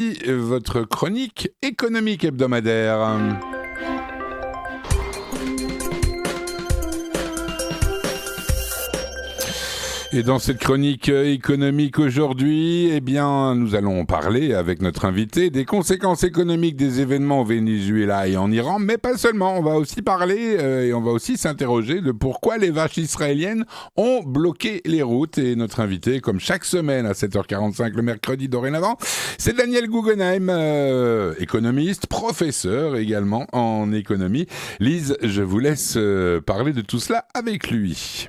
Votre chronique économique hebdomadaire. Et dans cette chronique économique aujourd'hui, eh bien, nous allons parler avec notre invité des conséquences économiques des événements au Venezuela et en Iran, mais pas seulement. On va aussi parler et on va aussi s'interroger de pourquoi les vaches israéliennes ont bloqué les routes. Et notre invité, comme chaque semaine à 7h45 le mercredi dorénavant, c'est Daniel Guggenheim, économiste, professeur également en économie. Lise, je vous laisse parler de tout cela avec lui.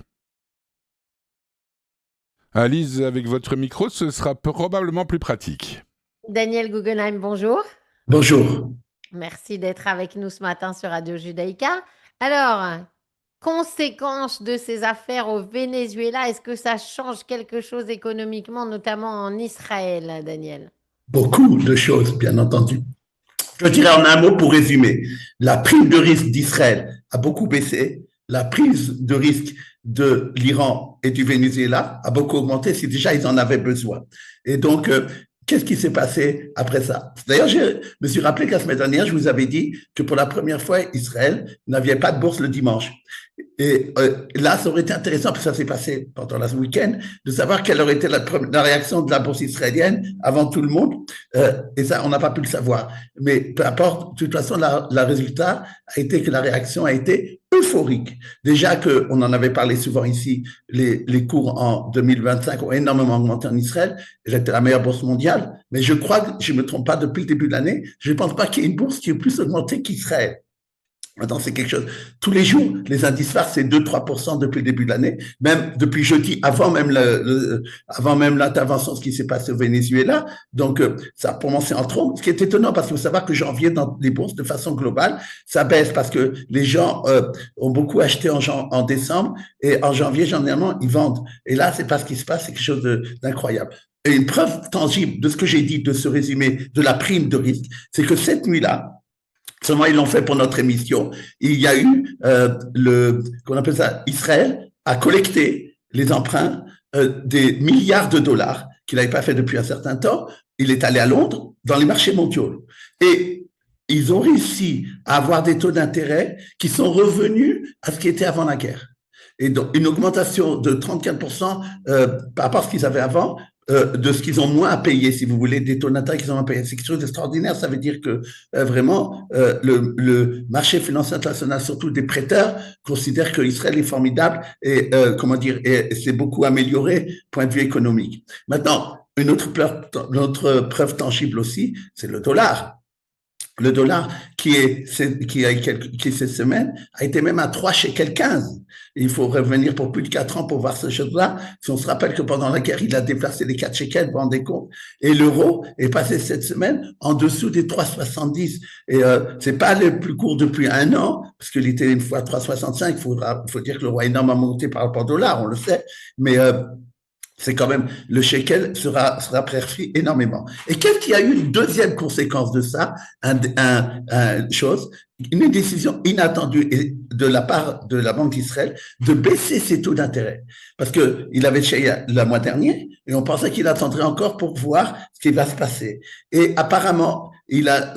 Lise, avec votre micro, ce sera probablement plus pratique. Daniel Guggenheim, bonjour. Bonjour. Merci d'être avec nous ce matin sur Radio Judaïka. Alors, conséquences de ces affaires au Venezuela, est-ce que ça change quelque chose économiquement, notamment en Israël, Daniel? Beaucoup de choses, bien entendu. Je dirais en un mot pour résumer. La prime de risque d'Israël a beaucoup baissé. La prise de risque de l'Iran et du Venezuela a beaucoup augmenté si déjà ils en avaient besoin. Et donc, qu'est-ce qui s'est passé après ça? D'ailleurs, je me suis rappelé que la semaine dernière, je vous avais dit que pour la première fois, Israël n'avait pas de bourse le dimanche. Et là, ça aurait été intéressant, parce que ça s'est passé pendant le week-end, de savoir quelle aurait été la réaction de la bourse israélienne avant tout le monde. Et ça, on n'a pas pu le savoir. Mais peu importe, de toute façon, le résultat a été que la réaction a été euphorique. Déjà qu'on en avait parlé souvent ici, les cours en 2025 ont énormément augmenté en Israël. Elle était la meilleure bourse mondiale. Mais je crois que je ne me trompe pas, depuis le début de l'année, je ne pense pas qu'il y ait une bourse qui ait plus augmenté qu'Israël. Maintenant, c'est quelque chose. Tous les jours, les indices phares, c'est 2-3% depuis le début de l'année. Même depuis jeudi, avant même l'intervention, ce qui s'est passé au Venezuela. Donc, ça, pour moi, c'est en trop. Ce qui est étonnant, parce qu'il faut savoir que janvier, dans les bourses, de façon globale, ça baisse parce que les gens ont beaucoup acheté en décembre et en janvier, généralement, ils vendent. Et là, c'est pas ce qui se passe, c'est quelque chose d'incroyable. Et une preuve tangible de ce que j'ai dit, de ce résumé de la prime de risque, c'est que cette nuit-là, seulement ils l'ont fait pour notre émission, il y a eu qu'on appelle ça, Israël a collecté les emprunts des milliards de dollars qu'il n'avait pas fait depuis un certain temps. Il est allé à Londres dans les marchés mondiaux et ils ont réussi à avoir des taux d'intérêt qui sont revenus à ce qui était avant la guerre. Et donc, une augmentation de 34% par rapport à ce qu'ils avaient avant, de ce qu'ils ont moins à payer, si vous voulez, des taux d'intérêt qu'ils ont à payer. C'est quelque chose d'extraordinaire. Ça veut dire que vraiment, le marché financier international, surtout des prêteurs, considère qu'Israël est formidable et et s'est beaucoup amélioré point de vue économique. Maintenant, une autre preuve tangible aussi, c'est le dollar. Le dollar qui cette semaine a été même à 3 shekels 15. Il faut revenir pour plus de 4 ans pour voir ce chose-là. Si on se rappelle que pendant la guerre, il a déplacé les 4 shekels, vous vous rendez compte. Et l'euro est passé cette semaine en dessous des 3,70. Et c'est pas le plus court depuis un an, parce qu'il était une fois 3,65. Il faut dire que l'euro a énormément monté par rapport au dollar, on le sait. Mais c'est quand même, le shekel sera préféré énormément. Et qu'est-ce qu'il y a eu une deuxième conséquence de ça, une décision inattendue de la part de la Banque d'Israël de baisser ses taux d'intérêt. Parce que il avait essayé le mois dernier et on pensait qu'il attendrait encore pour voir ce qui va se passer. Et apparemment,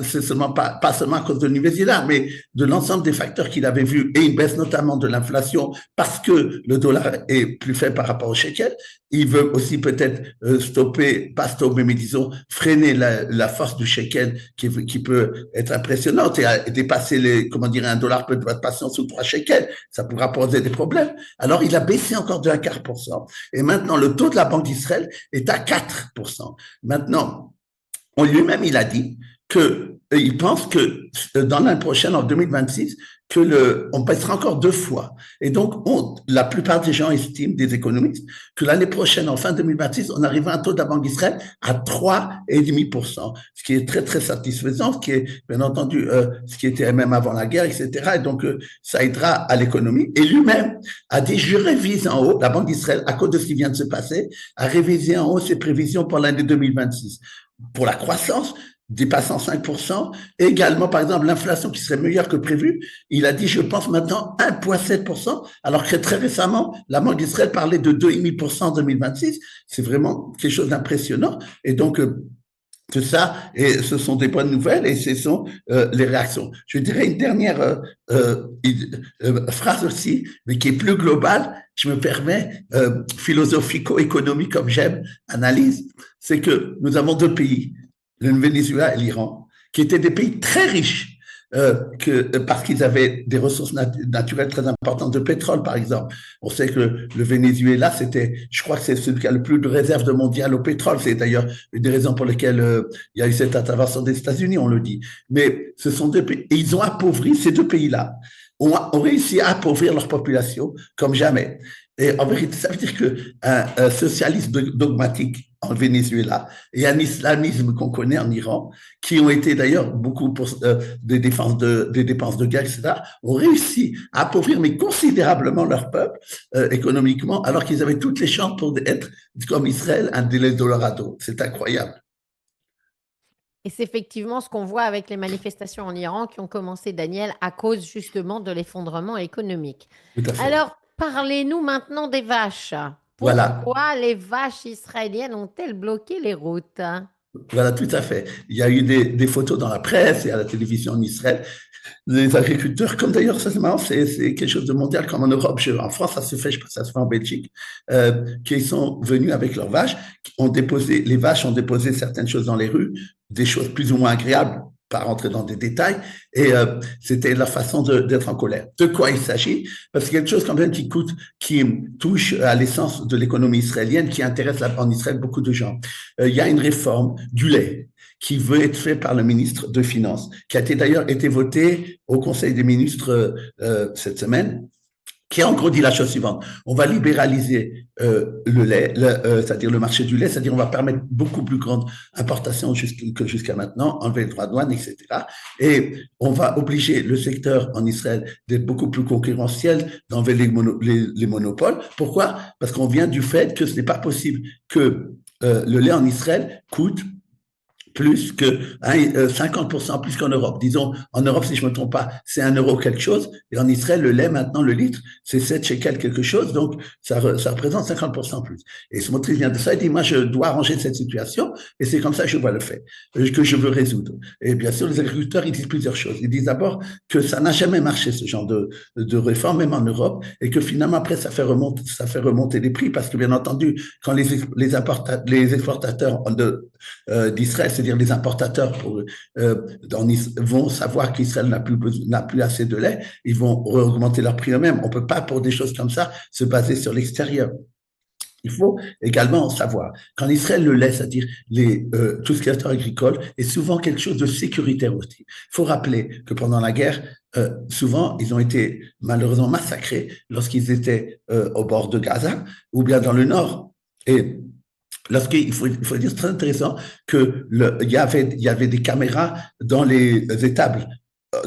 c'est seulement pas seulement à cause de Venezuela, mais de l'ensemble des facteurs qu'il avait vus et une baisse notamment de l'inflation parce que le dollar est plus faible par rapport au shekel. Il veut aussi peut-être mais disons, freiner la force du shekel qui peut être impressionnante et dépasser un dollar peut passer en dessous de 3 shekels. Ça pourra poser des problèmes. Alors, il a baissé encore de 1/4%. Et maintenant, le taux de la Banque d'Israël est à 4%. Maintenant, lui-même, il a dit qu'il pense que dans l'année prochaine, en 2026, on baissera encore 2 fois. Et donc, la plupart des gens estiment, des économistes, que l'année prochaine, en fin 2026, on arrivera à un taux de la Banque d'Israël à 3,5%, ce qui est très, très satisfaisant, ce qui est, bien entendu, ce qui était même avant la guerre, etc. Et donc, ça aidera à l'économie. Et lui-même a dit, je révise en haut, la Banque d'Israël, à cause de ce qui vient de se passer, a révisé en haut ses prévisions pour l'année 2026. Pour la croissance, dépassant 5%, et également, par exemple, l'inflation qui serait meilleure que prévu, il a dit, je pense maintenant 1,7%, alors que très récemment, la Banque d'Israël parlait de 2,5% en 2026. C'est vraiment quelque chose d'impressionnant. Et donc, C'est ça, et ce sont des bonnes nouvelles et ce sont les réactions. Je dirais une dernière phrase aussi, mais qui est plus globale, je me permets, philosophico-économique comme j'aime, analyse, c'est que nous avons deux pays, le Venezuela et l'Iran, qui étaient des pays très riches, parce qu'ils avaient des ressources naturelles très importantes de pétrole, par exemple. On sait que le Venezuela, je crois que c'est celui qui a le plus de réserves mondiales au pétrole. C'est d'ailleurs une des raisons pour lesquelles il y a eu cette intervention des États-Unis, on le dit. Mais ce sont deux pays, et ils ont appauvri ces deux pays-là, ont réussi à appauvrir leur population comme jamais. Et en vérité, ça veut dire qu'un socialisme dogmatique en Venezuela et un islamisme qu'on connaît en Iran, qui ont été d'ailleurs beaucoup pour des dépenses de guerre, etc., ont réussi à appauvrir mais considérablement leur peuple économiquement, alors qu'ils avaient toutes les chances pour être, comme Israël, un Eldorado. C'est incroyable. Et c'est effectivement ce qu'on voit avec les manifestations en Iran qui ont commencé, Daniel, à cause justement de l'effondrement économique. Tout à fait. Alors, parlez-nous maintenant des vaches. Voilà. Pourquoi les vaches israéliennes ont-elles bloqué les routes? Voilà, tout à fait. Il y a eu des photos dans la presse et à la télévision en Israël. Les agriculteurs, comme d'ailleurs, ça c'est marrant, c'est quelque chose de mondial comme en Europe. En France, ça se fait, je pense, ça se fait en Belgique, qui sont venus avec leurs vaches, les vaches ont déposé certaines choses dans les rues, des choses plus ou moins agréables, pas rentrer dans des détails, et c'était leur façon d'être en colère. De quoi il s'agit? Parce qu'il y a quelque chose quand même qui touche à l'essence de l'économie israélienne, qui intéresse en Israël beaucoup de gens. Il y a une réforme du lait qui veut être fait par le ministre de Finances, qui a d'ailleurs été voté au Conseil des ministres cette semaine, qui a en gros dit la chose suivante. On va libéraliser le lait, c'est-à-dire le marché du lait, c'est-à-dire on va permettre beaucoup plus grande importation que jusqu'à maintenant, enlever le droit de douane, etc. Et on va obliger le secteur en Israël d'être beaucoup plus concurrentiel, d'enlever les monopoles. Pourquoi? Parce qu'on vient du fait que ce n'est pas possible que le lait en Israël coûte plus que 50% plus qu'en Europe. Disons, en Europe, si je ne me trompe pas, c'est 1 € quelque chose. Et en Israël, le lait, maintenant, le litre, c'est 7 shekels quelque chose. Donc, ça représente 50% plus. Et ce motrice vient de ça. Il dit, moi, je dois arranger cette situation. Et c'est comme ça que je vois le fait, que je veux résoudre. Et bien sûr, les agriculteurs, ils disent plusieurs choses. Ils disent d'abord que ça n'a jamais marché, ce genre de réforme, même en Europe. Et que finalement, après, ça fait remonter les prix. Parce que, bien entendu, quand les exportateurs d'Israël, c'est-à-dire les importateurs vont savoir qu'Israël n'a plus assez de lait, ils vont augmenter leur prix eux-mêmes. On ne peut pas, pour des choses comme ça, se baser sur l'extérieur. Il faut également savoir qu'en Israël, le lait, c'est-à-dire tout ce qui est secteur agricole, est souvent quelque chose de sécuritaire aussi. Il faut rappeler que pendant la guerre, souvent, ils ont été malheureusement massacrés lorsqu'ils étaient au bord de Gaza ou bien dans le nord. Et il faut dire, c'est très intéressant il y avait des caméras dans les étables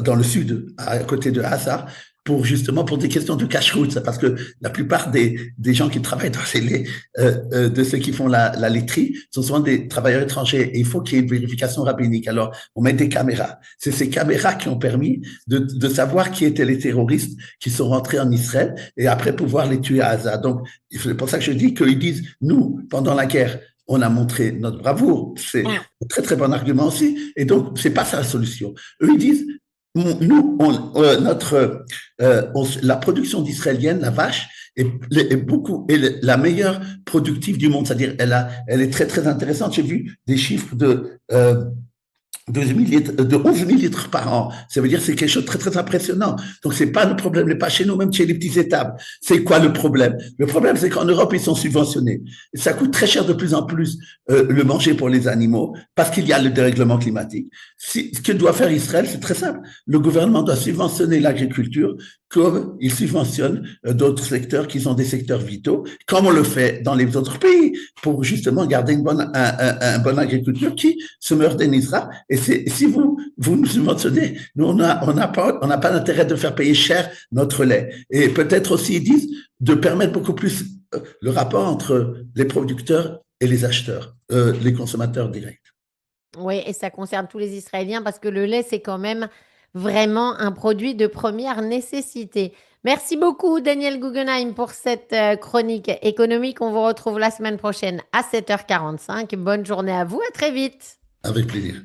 dans le sud, à côté de Gaza, pour des questions de cache-route, parce que la plupart des gens qui travaillent dans ces laits, de ceux qui font la laiterie, sont souvent des travailleurs étrangers, et il faut qu'il y ait une vérification rabbinique. Alors, on met des caméras. C'est ces caméras qui ont permis de savoir qui étaient les terroristes qui sont rentrés en Israël, et après pouvoir les tuer à Gaza. Donc, c'est pour ça que je dis qu'ils disent, nous, pendant la guerre, on a montré notre bravoure. C'est un très, très bon argument aussi. Et donc, c'est pas ça la solution. Eux, ils disent, nous, la production d'israélienne, la vache, est la meilleure productive du monde. C'est-à-dire, elle est très, très intéressante. J'ai vu des chiffres de 11 000 litres par an. Ça veut dire que c'est quelque chose de très, très impressionnant. Donc, c'est pas le problème, n'est pas chez nous, même chez les petits étables. C'est quoi le problème? Le problème, c'est qu'en Europe, ils sont subventionnés. Et ça coûte très cher de plus en plus le manger pour les animaux parce qu'il y a le dérèglement climatique. Ce que doit faire Israël, c'est très simple. Le gouvernement doit subventionner l'agriculture comme il subventionne d'autres secteurs qui sont des secteurs vitaux, comme on le fait dans les autres pays, pour justement garder une bonne agriculture qui se modernisera. Et si vous nous subventionnez, nous, on n'a pas d'intérêt de faire payer cher notre lait. Et peut-être aussi, ils disent, de permettre beaucoup plus le rapport entre les producteurs et les acheteurs, les consommateurs directs. Oui, et ça concerne tous les Israéliens parce que le lait, c'est quand même vraiment un produit de première nécessité. Merci beaucoup, Daniel Guggenheim, pour cette chronique économique. On vous retrouve la semaine prochaine à 7h45. Bonne journée à vous, à très vite. Avec plaisir.